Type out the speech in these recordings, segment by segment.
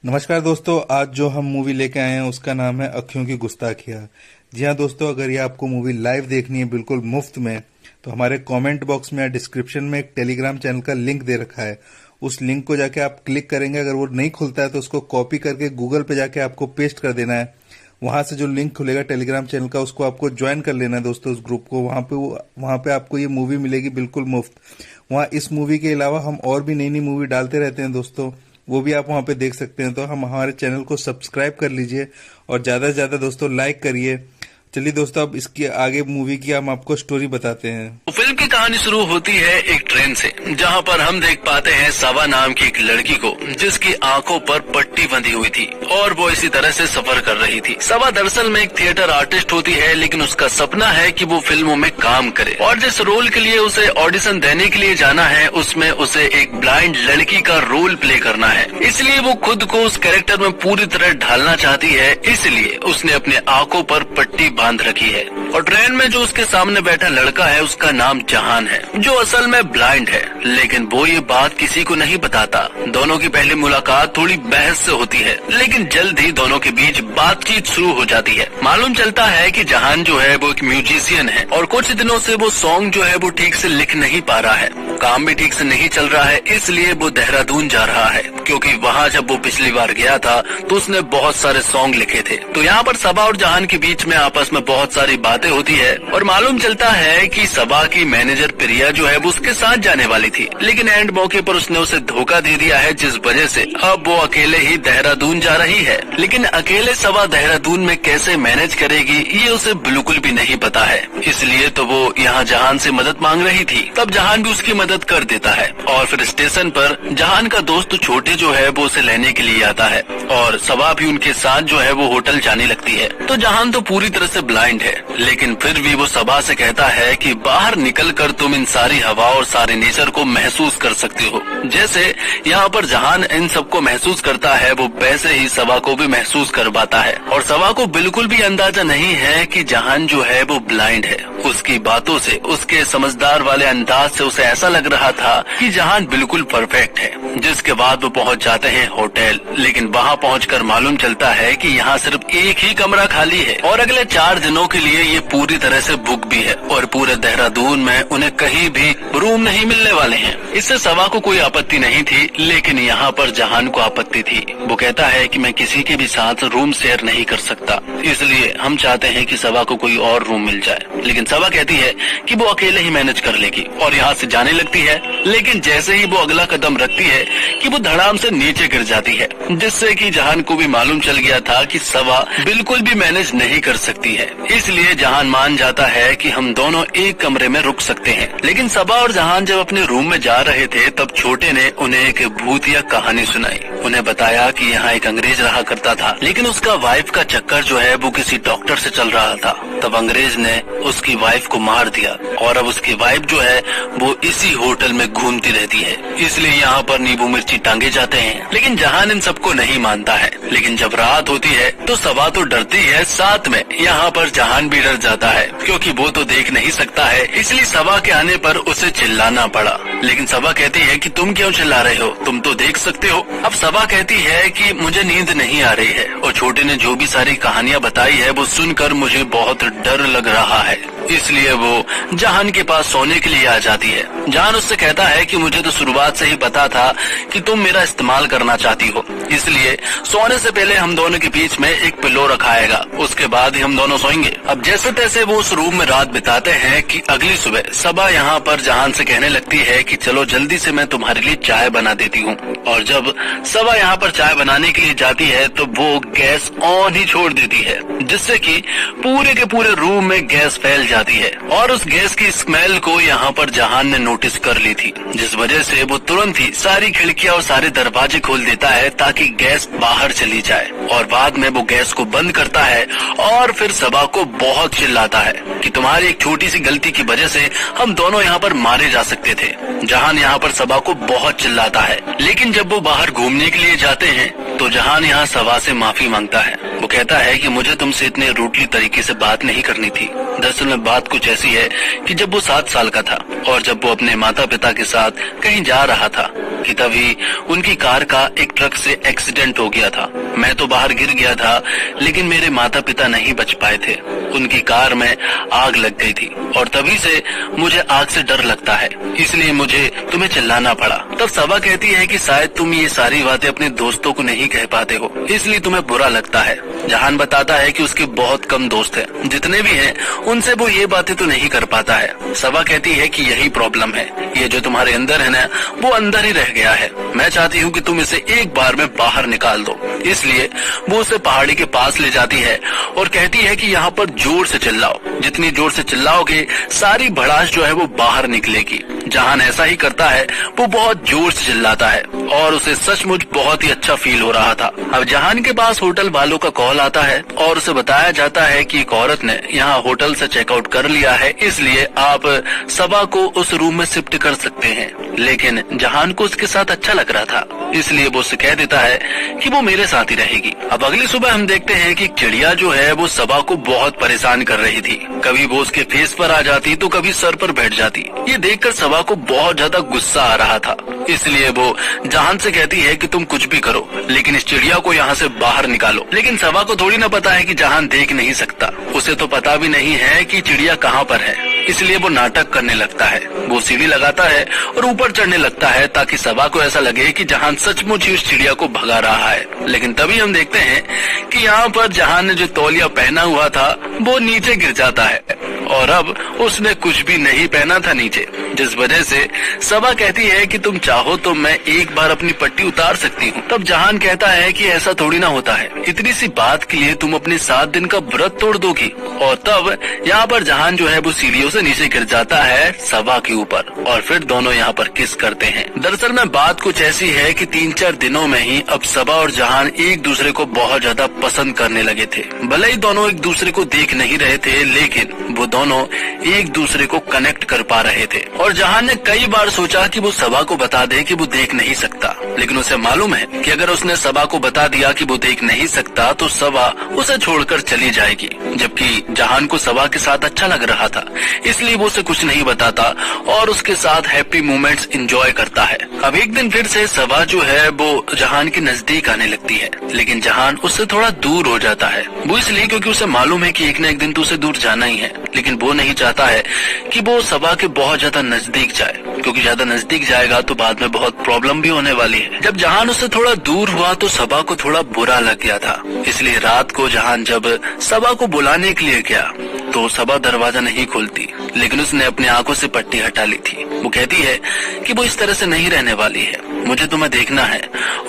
नमस्कार दोस्तों, आज जो हम मूवी लेके आए हैं उसका नाम है अखियों की गुस्ताखियां। जी हाँ दोस्तों, अगर ये आपको मूवी लाइव देखनी है बिल्कुल मुफ्त में, तो हमारे कमेंट बॉक्स में या डिस्क्रिप्शन में एक टेलीग्राम चैनल का लिंक दे रखा है। उस लिंक को जाके आप क्लिक करेंगे, अगर वो नहीं खुलता है तो उसको कॉपी करके गूगल पे जाके आपको पेस्ट कर देना है। वहां से जो लिंक खुलेगा टेलीग्राम चैनल का, उसको आपको ज्वाइन कर लेना है दोस्तों, उस ग्रुप को। वहां पे आपको ये मूवी मिलेगी बिल्कुल मुफ्त। वहां इस मूवी के अलावा हम और भी नई नई मूवी डालते रहते हैं दोस्तों, वो भी आप वहां पे देख सकते हैं। तो हम हमारे चैनल को सब्सक्राइब कर लीजिए और ज्यादा से ज्यादा दोस्तों लाइक करिए। चलिए दोस्तों, अब इसकी आगे मूवी की हम आपको स्टोरी बताते हैं। तो फिल्म की कहानी शुरू होती है एक ट्रेन से, जहां पर हम देख पाते हैं सवा नाम की एक लड़की को, जिसकी आंखों पर पट्टी बंधी हुई थी और वो इसी तरह से सफर कर रही थी। सवा दरअसल में एक थिएटर आर्टिस्ट होती है, लेकिन उसका सपना है कि वो फिल्मों में काम करे और जिस रोल के लिए उसे ऑडिशन देने के लिए जाना है, उसमें उसे एक ब्लाइंड लड़की का रोल प्ले करना है। इसलिए वो खुद को उस कैरेक्टर में पूरी तरह ढालना चाहती है, इसलिए उसने अपने आंखों पर पट्टी बांध रखी है। और ट्रेन में जो उसके सामने बैठा लड़का है, उसका नाम जहान है, जो असल में ब्लाइंड है, लेकिन वो ये बात किसी को नहीं बताता। दोनों की पहली मुलाकात थोड़ी बहस से होती है, लेकिन जल्द ही दोनों के बीच बातचीत शुरू हो जाती है। मालूम चलता है कि जहान जो है वो एक म्यूजिशियन है और कुछ दिनों से वो सॉन्ग जो है वो ठीक से लिख नहीं पा रहा है। काम भी ठीक से नहीं चल रहा है, इसलिए वो देहरादून जा रहा है, क्योंकि वहाँ जब वो पिछली बार गया था तो उसने बहुत सारे सॉन्ग लिखे थे। तो यहाँ पर सबा और जहान के बीच में आपस में बहुत सारी बातें होती है और मालूम चलता है कि सबा की मैनेजर प्रिया जो है वो उसके साथ जाने वाली थी, लेकिन एंड मौके पर उसने उसे धोखा दे दिया है, जिस वजह से अब वो अकेले ही देहरादून जा रही है। लेकिन अकेले सबा देहरादून में कैसे मैनेज करेगी, ये उसे बिल्कुल भी नहीं पता है। इसलिए तो वो यहाँ जहान से मदद मांग रही थी। तब जहान भी उसकी मदद कर देता है और फिर स्टेशन पर जहान का दोस्त छोटे जो है वो उसे लेने के लिए आता है और सबा भी उनके साथ जो है वो होटल जाने लगती है। तो जहान तो पूरी तरह से ब्लाइंड है, लेकिन फिर भी वो सबा से कहता है कि बाहर निकलकर तुम इन सारी हवा और सारे नेचर को महसूस कर सकती हो। जैसे यहाँ पर जहान इन सबको महसूस करता है, वो वैसे ही सबा को भी महसूस कर पाता है। और सबा को बिल्कुल भी अंदाजा नहीं है कि जहान जो है वो ब्लाइंड है। उसकी बातों से, उसके समझदार वाले अंदाज से उसे ऐसा लग रहा था कि जहान बिल्कुल परफेक्ट है। जिसके बाद वो पहुँच जाते हैं होटल, लेकिन वहाँ पहुँचकर मालूम चलता है कि यहाँ सिर्फ एक ही कमरा खाली है और अगले 4 दिनों के लिए ये पूरी तरह से बुक भी है और पूरे देहरादून में उन्हें कहीं भी रूम नहीं मिलने वाले हैं। इससे सबा को कोई आपत्ति नहीं थी, लेकिन यहाँ पर जहान को आपत्ति थी। वो कहता है कि मैं किसी के भी साथ रूम शेयर नहीं कर सकता, इसलिए हम चाहते हैं कि सबा को कोई और रूम मिल जाए। लेकिन सबा कहती है कि वो अकेले ही मैनेज कर लेगी और यहाँ से जाने लगती है। लेकिन जैसे ही वो अगला कदम रखती है कि वो धड़ाम से नीचे गिर जाती है, जिससे कि जहान को भी मालूम चल गया था कि सबा बिल्कुल भी मैनेज नहीं कर सकती है। इसलिए जहान मान जाता है कि हम दोनों एक कमरे में रुक सकते हैं। लेकिन सबा और जहान जब अपने रूम में जा रहे थे, तब छोटे ने उन्हें एक भूतिया कहानी सुनाई। उन्हें बताया कि यहाँ एक अंग्रेज रहा करता था, लेकिन उसका वाइफ का चक्कर जो है वो किसी डॉक्टर से चल रहा था। तब अंग्रेज ने उसकी वाइफ को मार दिया और अब उसकी वाइफ जो है वो इसी होटल में घूमती रहती है। इसलिए यहाँ पर नींबू मिर्ची टांगे जाते हैं। लेकिन जहान इन सबको नहीं मानता है। लेकिन जब रात होती है तो सबा तो डरती है, साथ में यहाँ पर जहान भी डर जाता है, क्योंकि वो तो देख नहीं सकता है। इसलिए सबा के आने पर उसे चिल्लाना पड़ा। लेकिन सबा कहती है कि तुम क्यों चिल्ला रहे हो, तुम तो देख सकते हो। अब सबा कहती है कि मुझे नींद नहीं आ रही है और छोटे ने जो भी सारी कहानियाँ बताई है वो सुनकर मुझे बहुत डर लग रहा है। इसलिए वो जहान के पास सोने के लिए आ जाती है। जहान उससे कहता है कि मुझे तो शुरुआत से ही पता था कि तुम मेरा इस्तेमाल करना चाहती हो, इसलिए सोने से पहले हम दोनों के बीच में एक पिलो रखाएगा, उसके बाद ही हम दोनों सोएंगे। अब जैसे तैसे वो उस रूम में रात बिताते हैं कि अगली सुबह सबा यहाँ पर जहान से कहने लगती है कि चलो जल्दी से मैं तुम्हारे लिए चाय बना देती हूँ। और जब सबा यहाँ पर चाय बनाने के लिए जाती है तो वो गैस ऑन ही छोड़ देती है, जिससे कि पूरे के पूरे रूम में गैस फैल जाती है। और उस गैस की स्मेल को यहाँ पर जहान ने नोटिस कर ली थी, जिस वजह से वो तुरंत ही सारी खिड़कियां और सारे दरवाजे खोल देता है ताकि गैस बाहर चली जाए। और बाद में वो गैस को बंद करता है और फिर सबा को बहुत चिल्लाता है कि तुम्हारी एक छोटी सी गलती की वजह से हम दोनों यहाँ पर मारे जा सकते थे। जहान यहाँ पर सबा को बहुत चिल्लाता है। लेकिन जब वो बाहर घूमने के लिए जाते हैं तो जहान यहाँ सबा से माफी मांगता है। वो वो कहता है कि मुझे तुमसे इतने रूडली तरीके से बात नहीं करनी थी। दरअसल में बात कुछ ऐसी है कि जब वो 7 साल का था और जब वो अपने माता पिता के साथ कहीं जा रहा था कि तभी उनकी कार का एक ट्रक से एक्सीडेंट हो गया था। मैं तो बाहर गिर गया था, लेकिन मेरे माता पिता नहीं बच पाए थे। उनकी कार में आग लग गई थी और तभी से मुझे आग से डर लगता है, इसलिए मुझे तुम्हें चिल्लाना पड़ा। तब सबा कहती है कि शायद तुम ये सारी बातें अपने दोस्तों को नहीं कह पाते हो, इसलिए तुम्हें बुरा लगता है। जहान बताता है कि उसके बहुत कम दोस्त हैं, जितने भी हैं उनसे वो ये बातें तो नहीं कर पाता है। सबा कहती है कि यही प्रॉब्लम है, ये जो तुम्हारे अंदर है ना वो अंदर ही रह गया है। मैं चाहती हूँ कि तुम इसे एक बार में बाहर निकाल दो। इसलिए वो उसे पहाड़ी के पास ले जाती है और कहती है कि यहाँ पर जोर से चिल्लाओ, जितनी जोर से चिल्लाओगे सारी भड़ास जो है वो बाहर निकलेगी। जहान ऐसा ही करता है, वो बहुत जोर से चिल्लाता है और उसे सचमुच बहुत ही अच्छा फील हो रहा था। अब जहान के पास होटल वालों का कॉल आता है और उसे बताया जाता है कि एक औरत ने यहाँ होटल से चेकआउट कर लिया है, इसलिए आप सबा को उस रूम में शिफ्ट कर सकते हैं। लेकिन जहान को उसके साथ अच्छा लग रहा था, इसलिए वो उसे कह देता है कि वो मेरे साथ ही रहेगी। अब अगली सुबह हम देखते हैं कि चिड़िया जो है वो सबा को बहुत परेशान कर रही थी। कभी वो उसके फेस पर आ जाती तो कभी सर पर बैठ जाती। ये देखकर सबा को बहुत ज्यादा गुस्सा आ रहा था, इसलिए वो जहान से कहती है कि तुम कुछ भी करो, लेकिन इस चिड़िया को यहाँ से बाहर निकालो। लेकिन सबा को थोड़ी ना पता है कि जहान देख नहीं सकता, उसे तो पता भी नहीं है कि चिड़िया कहाँ पर है, इसलिए वो नाटक करने लगता है। वो सीढ़ी लगाता है और ऊपर चढ़ने लगता है ताकि सबा को ऐसा लगे कि जहान सचमुच ही उस चिड़िया को भगा रहा है। लेकिन तभी हम देखते हैं कि यहाँ पर जहान ने जो तौलिया पहना हुआ था वो नीचे गिर जाता है और अब उसने कुछ भी नहीं पहना था नीचे, जिस वजह से सबा कहती है कि तुम चाहो तो मैं एक बार अपनी पट्टी उतार सकती हूँ। तब जहान कहता है कि ऐसा थोड़ी ना होता है, इतनी सी बात के लिए तुम अपने 7 दिन का व्रत तोड़ दोगी। और तब यहाँ पर जहान जो है वो सीढ़ियों से नीचे गिर जाता है सबा के ऊपर और फिर दोनों यहाँ पर किस करते हैं। दरअसल में बात कुछ ऐसी है कि 3-4 दिनों में ही अब सबा और जहान एक दूसरे को बहुत ज्यादा पसंद करने लगे थे। भले ही दोनों एक दूसरे को देख नहीं रहे थे, लेकिन वो दोनों एक दूसरे को कनेक्ट कर पा रहे थे। और जहान ने कई बार सोचा कि वो सबा को बता दे कि वो देख नहीं सकता, लेकिन उसे मालूम है कि अगर उसने सबा को बता दिया कि वो देख नहीं सकता तो सबा उसे छोड़कर चली जाएगी। जबकि जहान को सबा के साथ अच्छा लग रहा था, इसलिए वो उसे कुछ नहीं बताता और उसके साथ हैप्पी मोमेंट्स एंजॉय करता है। अब एक दिन फिर से सबा जो है वो जहान के नजदीक आने लगती है, लेकिन जहान उससे थोड़ा दूर हो जाता है। वो इसलिए क्योंकि उसे मालूम है कि एक न एक दिन तो उसे दूर जाना ही है, लेकिन वो नहीं चाहता है कि वो सबा के बहुत ज्यादा नजदीक जाए, क्योंकि ज्यादा नजदीक जाएगा तो बाद में बहुत प्रॉब्लम भी होने वाली है। जब जहान उससे थोड़ा दूर हुआ तो सबा को थोड़ा बुरा लग गया था, इसलिए रात को जहान जब सबा को बुलाने के लिए गया तो सबा दरवाजा नहीं खोलती, लेकिन उसने अपनी आंखों से पट्टी हटा ली थी। वो कहती है कि वो इस तरह से नहीं रहने वाली है, मुझे तुम्हें देखना है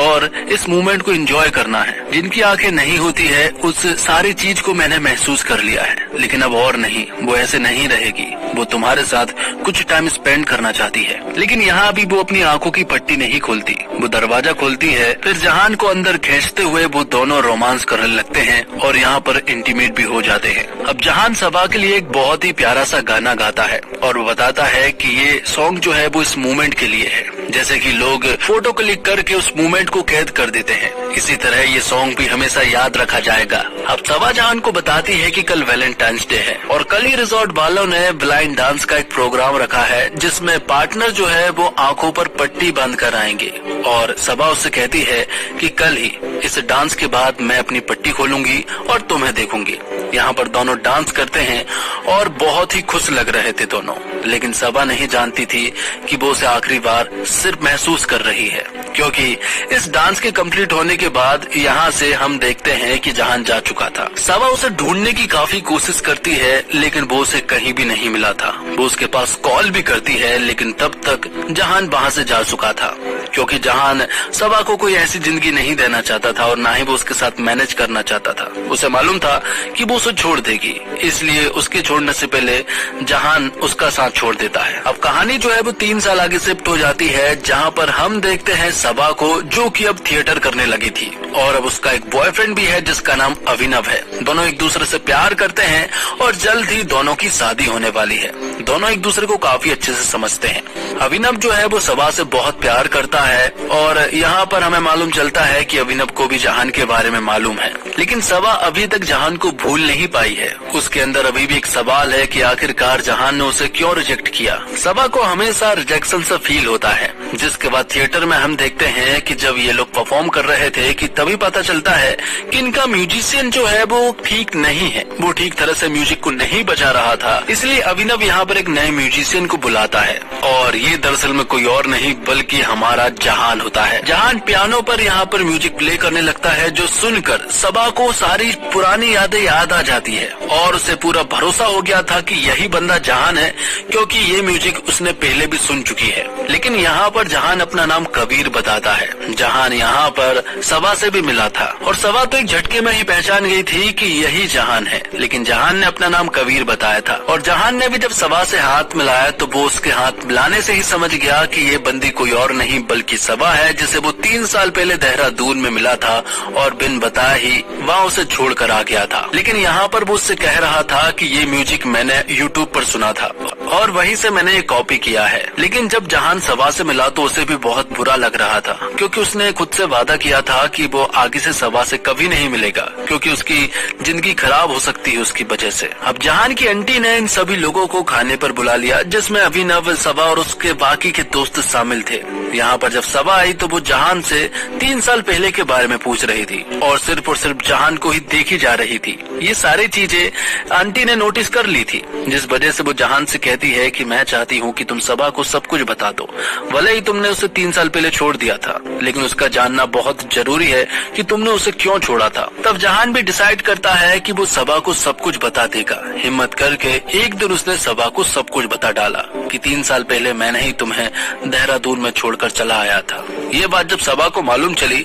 और इस मोमेंट को एंजॉय करना है। जिनकी आंखें नहीं होती है उस सारी चीज को मैंने महसूस कर लिया है, लेकिन अब और नहीं, वो ऐसे नहीं रहेगी। वो तुम्हारे साथ कुछ टाइम स्पेंड करना चाहती है। लेकिन यहाँ भी वो अपनी आंखों की पट्टी नहीं खोलती, वो दरवाजा खोलती है। फिर जहान को अंदर खींचते हुए वो दोनों रोमांस करने लगते हैं और यहाँ पर इंटीमेट भी हो जाते हैं। अब जहान सबा के लिए एक बहुत ही प्यारा सा गाना गाता है और वो बताता है कि ये सॉन्ग जो है वो इस मोमेंट के लिए है, जैसे कि लोग फोटो क्लिक करके उस मोमेंट को कैद कर देते हैं, इसी तरह ये सॉन्ग भी हमेशा याद रखा जाएगा। अब सबा जहान को बताती है कि कल वैलेंटाइंस डे है और कल ही रिजॉर्ट वालों ने ब्लाइंड डांस का एक प्रोग्राम रखा है, जिसमें पार्टनर जो है वो आंखों पर पट्टी बांध कर आएंगे। और सबा उससे कहती है कि कल ही इस डांस के बाद मैं अपनी पट्टी खोलूंगी और तुम्हें देखूंगी। यहाँ पर दोनों डांस करते हैं और बहुत ही खुश लग रहे थे दोनों, लेकिन सबा नहीं जानती थी कि वो उसे आखिरी बार सिर्फ महसूस कर रही है, क्योंकि इस डांस के कंप्लीट होने के बाद यहाँ से हम देखते हैं कि जहान जा चुका था। सबा उसे ढूंढने की काफी कोशिश करती है, लेकिन वो उसे कहीं भी नहीं मिला था। वो उसके पास कॉल भी करती है, लेकिन तब तक जहान वहाँ से जा चुका था, क्योंकि जहान सबा को कोई ऐसी जिंदगी नहीं देना चाहता था और ना ही वो उसके साथ मैनेज करना चाहता था। उसे मालूम था कि वो उसे छोड़ देगी, इसलिए उसके छोड़ने से पहले जहान उसका साथ छोड़ देता है। अब कहानी जो है वो 3 साल आगे शिफ्ट हो जाती है, जहाँ पर हम देखते हैं सबा को, जो कि अब थिएटर करने लगी थी और अब उसका एक बॉयफ्रेंड भी है जिसका नाम अभिनव है। दोनों एक दूसरे से प्यार करते हैं और जल्द ही दोनों की शादी होने वाली है। दोनों एक दूसरे को काफी अच्छे से समझते हैं। अभिनव जो है वो सभा से बहुत प्यार करता है और यहाँ पर हमें मालूम चलता है कि अभिनव को भी जहान के बारे में मालूम है, लेकिन सभा अभी तक जहान को भूल नहीं पाई है। उसके अंदर अभी भी एक सवाल है कि आखिरकार जहान ने उसे क्यों रिजेक्ट किया। सभा को हमेशा रिजेक्शन सा फील होता है, जिसके बाद थिएटर में हम देखते हैं कि जब ये लोग परफॉर्म कर रहे थे कि तभी पता चलता है कि इनका म्यूजिशियन जो है वो ठीक नहीं है, वो ठीक तरह से म्यूजिक को नहीं बजा रहा था। इसलिए अभिनव यहाँ पर एक नए म्यूजिशियन को बुलाता है और ये दरअसल में कोई और नहीं बल्कि हमारा जहान होता है। जहान पियानो पर यहाँ पर म्यूजिक प्ले करने लगता है, जो सुनकर सभा को सारी पुरानी यादें याद आ जाती है और उसे पूरा भरोसा हो गया था कि यही बंदा जहान है, क्योंकि ये म्यूजिक उसने पहले भी सुन चुकी है। लेकिन यहाँ पर जहान अपना नाम कबीर बताता है। जहान यहाँ पर सभा से भी मिला था और सभा तो एक झटके में ही पहचान गई थी कि यही जहान है, लेकिन जहान ने अपना नाम कबीर बताया था। और जहान ने भी जब सभा से हाथ मिलाया तो वो उसके हाथ मिलाने से ही समझ गया कि ये बंदी कोई और नहीं बल्कि सभा है, जिसे वो 3 साल पहले देहरादून में मिला था और बिन बताए ही वहाँ उसे छोड़कर आ गया था। लेकिन यहाँ पर वो उससे कह रहा था कि ये म्यूजिक मैंने यूट्यूब पर सुना था और वहीं से मैंने ये कॉपी किया है। लेकिन जब जहान सभा से मिला तो उसे भी बहुत बुरा लग रहा था, क्योंकि उसने खुद से वादा किया था कि वो आगे से सभा से कभी नहीं मिलेगा, क्योंकि उसकी जिंदगी खराब हो सकती है उसकी वजह से। अब जहान की आंटी ने इन सभी लोगों को खाने पर बुला लिया, जिसमें अभिनव, सभा और उसके बाकी के दोस्त शामिल थे। यहाँ पर जब सभा आई तो वो जहान से 3 साल पहले के बारे में पूछ रही थी और सिर्फ जहान को ही देखी जा रही थी। ये सारी चीजें आंटी ने नोटिस कर ली थी, जिस वजह से वो जहान से कहती है कि मैं चाहती हूँ कि तुम सभा को सब कुछ बता दो। भले ही तुमने उसे 3 साल पहले छोड़ दिया था, लेकिन उसका जानना बहुत जरूरी है कि तुमने उसे क्यों छोड़ा था। तब जहान भी डिसाइड करता है कि वो सभा को सब कुछ बता देगा। हिम्मत करके एक दिन उसने सभा को सब कुछ बता डाला कि 3 साल पहले मैंने ही तुम्हें देहरादून में छोड़कर चला आया था। ये बात जब सभा को मालूम चली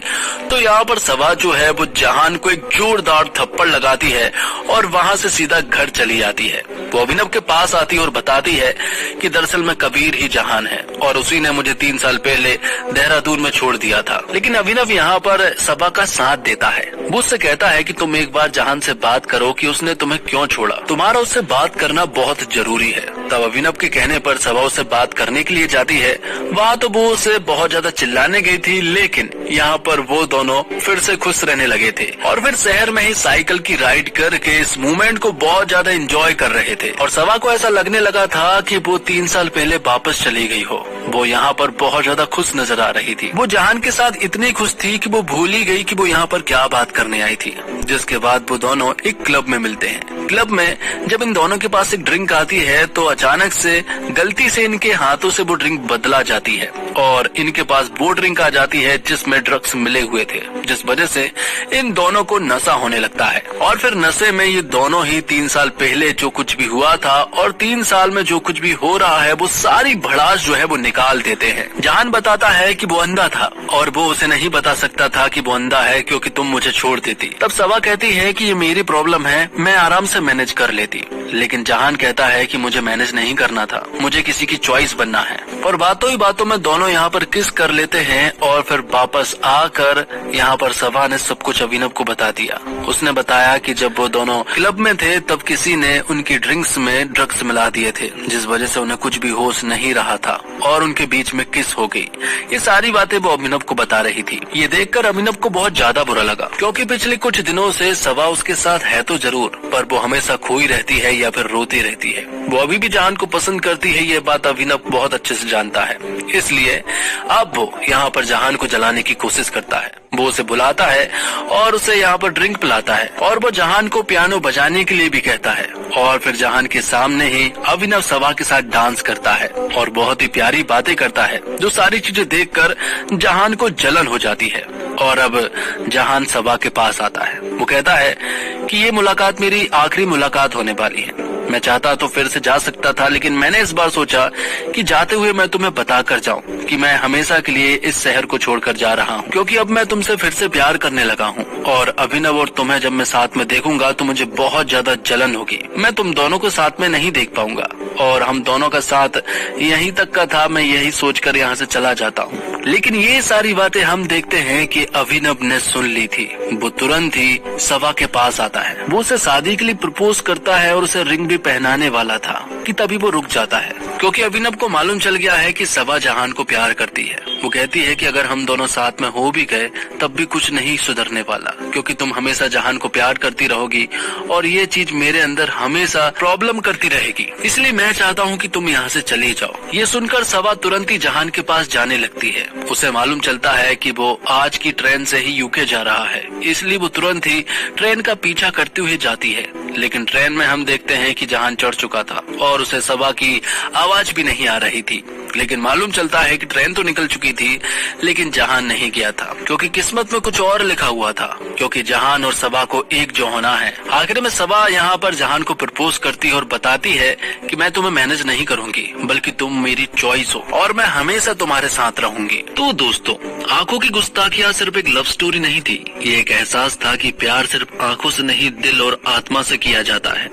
तो यहाँ पर सभा जो है वो जहान को एक जोरदार थप्पड़ लगाती है और वहाँ से सीधा घर चली जाती है। वो अभिनव के पास आती है और बताती है कि दरअसल में कबीर ही जहान है और उसी ने मुझे 3 साल पहले देहरादून में छोड़ दिया था। लेकिन अभिनव यहाँ पर सभा का साथ देता है। वो उससे कहता है कि तुम एक बार जहान से बात करो कि उसने तुम्हें क्यों छोड़ा, तुम्हारा उससे बात करना बहुत जरूरी है। तब अभिनव के कहने पर सभा उससे बात करने के लिए जाती है। वहाँ तो वो उसे बहुत ज्यादा चिल्लाने गई थी, लेकिन यहाँ पर वो दोनों फिर से खुश रहने लगे थे और फिर शहर में ही साइकिल की राइड करके इस मूवमेंट को बहुत ज्यादा एंजॉय कर रहे थे। और सभा को ऐसा लगने लगा था कि वो 3 साल पहले वापस चली गई हो। वो यहाँ पर बहुत ज्यादा खुश नजर आ रही थी। वो जहान के साथ इतनी खुश थी कि वो भूल ही गई कि वो यहाँ पर क्या बात करने आई थी। जिसके बाद वो दोनों एक क्लब में मिलते हैं। क्लब में जब इन दोनों के पास एक ड्रिंक आती है तो अचानक से गलती से इनके हाथों से वो ड्रिंक बदला जाती है और इनके पास वो ड्रिंक आ जाती है जिसमें ड्रग्स मिले हुए थे, जिस वजह से इन दोनों को नशा होने लगता है। और फिर नशे में ये दोनों ही 3 साल पहले जो कुछ भी हुआ था और 3 साल में जो कुछ भी हो रहा है वो सारी भड़ास जो है वो निकाल देते हैं। जहान बताता है कि वो अंधा था और वो उसे नहीं बता सकता था कि वो अंधा है क्योंकि तुम मुझे छोड़ देती। तब सभा कहती है कि ये मेरी प्रॉब्लम है, मैं आराम से मैनेज कर लेती। लेकिन जहान कहता है कि मुझे मैनेज नहीं करना था, मुझे किसी की चॉइस बनना है। और बातों ही बातों में दोनों यहाँ पर किस कर लेते हैं और फिर वापस आकर यहाँ पर सभा ने सब कुछ अभिनव को बता दिया। उसने बताया कि जब वो दोनों क्लब में थे तब किसी ने उनकी ड्रिंक्स में ड्रग्स मिला दिए थे, जिस वजह से उन्हें कुछ भी होश नहीं रहा था और उनके बीच में किस हो गई। ये सारी बातें वो अभिनव को बता रही थी। ये देखकर अभिनव को बहुत ज्यादा बुरा लगा, क्योंकि पिछले कुछ दिनों से सभा उसके साथ है तो जरूर, पर वो हमेशा खोई रहती है या फिर रोती रहती है। वो अभी भी जहान को पसंद करती है, ये बात अभिनव बहुत अच्छे से जानता है। इसलिए अब वो यहाँ पर जहान को जलाने की कोशिश करता है। वो उसे बुलाता है और उसे यहाँ पर ड्रिंक पिलाता है और वो जहान को पियानो बजाने के लिए भी कहता है। और फिर जहान के सामने ही अभिनव सभा के साथ डांस करता है और बहुत ही प्यारी बातें करता है, जो सारी चीजें देखकर जहान को जलन हो जाती है। और अब जहान सभा के पास आता है। वो कहता है कि ये मुलाकात मेरी आखिरी मुलाकात होने वाली है। मैं चाहता तो फिर से जा सकता था, लेकिन मैंने इस बार सोचा कि जाते हुए मैं तुम्हें बता कर जाऊं कि मैं हमेशा के लिए इस शहर को छोड़कर जा रहा हूं, क्योंकि अब मैं तुमसे फिर से प्यार करने लगा हूं। और अभिनव और तुम्हें जब मैं साथ में देखूंगा तो मुझे बहुत ज्यादा जलन होगी। मैं तुम दोनों को साथ में नहीं देख पाऊंगा और हम दोनों का साथ यहीं तक का था। मैं यही सोचकर यहाँ से चला जाता हूँ। लेकिन ये सारी बातें हम देखते हैं कि अभिनव ने सुन ली थी। वो तुरंत ही सभा के पास आता है। वो उसे शादी के लिए प्रपोज करता है और उसे रिंग भी पहनाने वाला था कि तभी वो रुक जाता है। क्योंकि अभिनव को मालूम चल गया है कि सबा जहान को प्यार करती है। वो कहती है कि अगर हम दोनों साथ में हो भी गए तब भी कुछ नहीं सुधरने वाला, क्योंकि तुम हमेशा जहान को प्यार करती रहोगी और ये चीज मेरे अंदर हमेशा प्रॉब्लम करती रहेगी, इसलिए मैं चाहता हूँ कि तुम यहाँ से चली जाओ। ये सुनकर सबा तुरंत ही जहान के पास जाने लगती है। उसे मालूम चलता है कि वो आज की ट्रेन से ही यूके जा रहा है, इसलिए वो तुरंत ही ट्रेन का पीछा करते हुए जाती है। लेकिन ट्रेन में हम देखते हैं कि जहान चढ़ चुका था और उसे सबा की आवाज भी नहीं आ रही थी। लेकिन मालूम चलता है कि ट्रेन तो निकल चुकी थी लेकिन जहान नहीं गया था, क्योंकि किस्मत में कुछ और लिखा हुआ था, क्योंकि जहान और सबा को एक जो होना है। आखिर में सबा यहाँ पर जहान को प्रपोज करती है और बताती है कि मैं तुम्हें मैनेज नहीं करूंगी, बल्कि तुम मेरी चॉइस हो और मैं हमेशा तुम्हारे साथ रहूंगी। तो दोस्तों, आंखों की गुस्ताखियां सिर्फ एक लव स्टोरी नहीं थी, ये एक एहसास था कि प्यार सिर्फ आंखों से नहीं दिल और आत्मा से किया जाता है।